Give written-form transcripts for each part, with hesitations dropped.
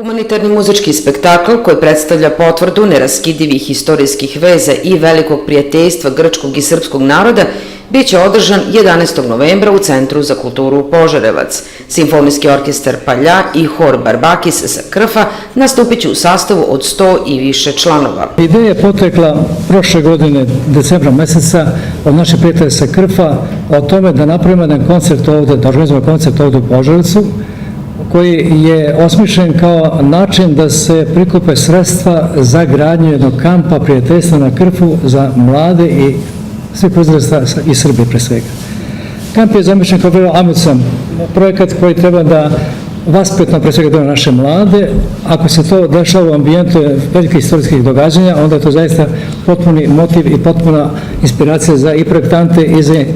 Humanitarni muzički spektakl koji predstavlja potvrdu neraskidivih istorijskih veza i velikog prijateljstva grčkog i srpskog naroda biće održan 11. novembra u Centru za kulturu Požarevac. Simfonijski orkestar Palja i hor Barbakis sa Krfa nastupit će u sastavu od 100 i više članova. Ideja je potekla prošle godine, decembra meseca, od naše prijatelja sa Krfa o tome da napravimo jedan koncert ovde, da organizujemo koncert ovde u Požarevcu, koji je osmišljen kao način da se prikupe sredstva za gradnju jednog kampa prijateljstva na Krfu za mlade i svih uzrasta i Srbije pre svega. Kamp je zamišljen kao vrlo ambiciozan projekat koji treba da vaspitno pre svega delo naše mlade. Ako se to dešava u ambijentu velikih istorijskih događanja, onda je to zaista potpuni motiv i potpuna inspiracija za i projektante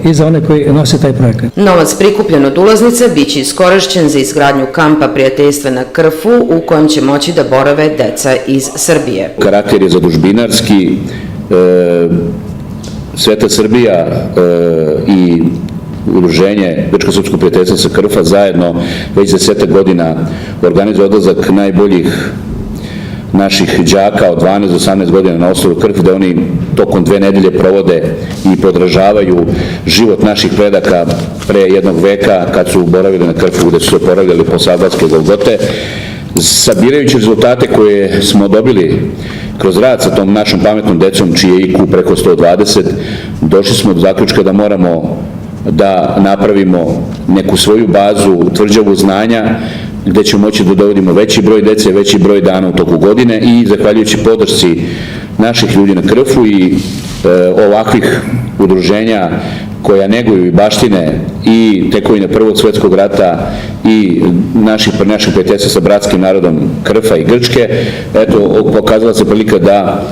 i za one koji nose taj projekat. Novac prikupljen od ulaznica biće iskorišćen za izgradnju kampa prijateljstva na Krfu u kojem će moći da borave deca iz Srbije. Karakter je zadužbinarski, Sveta Srbija i udruženje Grčko-srpsko prijateljstvo sa Krfa zajedno već 10 godina organizuje odlazak najboljih naših đaka od 12 do 18 godina na ostrvu Krf, da oni tokom 2 nedelje provode i podražavaju život naših predaka pre jednog veka kad su boravili na Krfu, gde su se oporavljali po Sabalske Golgote. Sabirajući rezultate koje smo dobili kroz rad sa tom našom pametnom decom, čiji je IQ preko 120, došli smo do zaključka da moramo da napravimo neku svoju bazu, tvrđavu znanja, gde ćemo moći da dovodimo veći broj dece, veći broj dana u toku godine i zahvaljujući podršci naših ljudi na Krfu i ovakvih udruženja koja neguju i baštine i tekovine Prvog svjetskog rata i naših prijateljstva sa bratskim narodom Krfa i Grčke, eto, pokazala se prilika da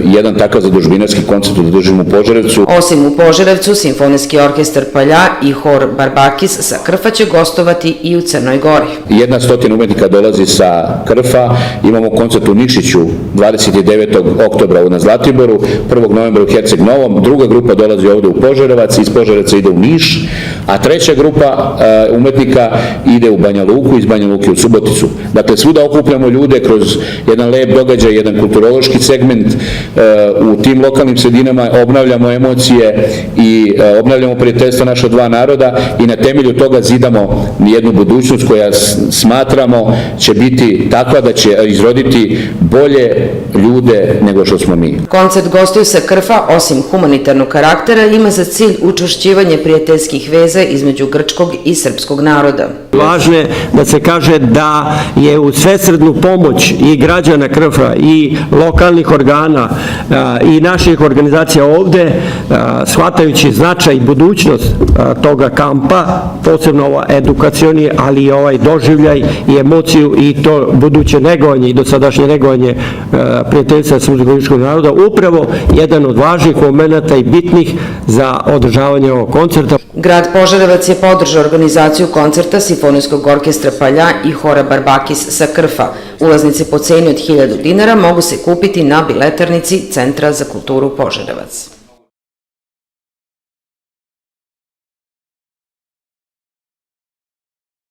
jedan takav zadužbinarski koncert održimo u Požarevcu. Osim u Požarevcu, Simfonijski orkestar Palja i hor Barbakis sa Krfa će gostovati i u Crnoj Gori. 100 umetnika dolazi sa Krfa, imamo koncert u Nišiću 29. oktobra na Zlatiboru, 1. novembra u Herceg Novom, druga grupa dolazi ovde u Požarevac, iz Požarevca ide u Niš, a treća grupa umetnika ide u Banja Luku, iz Banja Luke u Suboticu. Dakle, svuda okupljamo ljude kroz jedan lep događaj, jedan kulturološki segment, u tim lokalnim sredinama obnavljamo emocije i obnavljamo prijateljstvo naša dva naroda i na temelju toga zidamo jednu budućnost koja smatramo će biti takva da će izroditi bolje ljude nego što smo mi. Koncert gostiju sa Krfa, osim humanitarnog karaktera, ima za cilj učvršćivanje prijateljskih veza između grčkog i srpskog naroda. Važno je da se kaže da je u svesrdnu pomoć i građana Krfa i lokalnih organa i naših organizacija ovde, shvatajući značaj i budućnost toga kampa, posebno ova edukacioni, ali i ovaj doživljaj i emociju i to buduće negovanje i dosadašnje negovanje prijateljstva srpskog naroda, upravo jedan od važnih momenata i bitnih za održavanje ovog koncerta. Grad Požarevac je podržao organizaciju koncerta Simfonijskog orkestra Palja i hora Barbakis sa Krfa. Ulaznice po ceni od 1000 dinara mogu se kupiti na biletarnici Centra za kulturu Požarevac.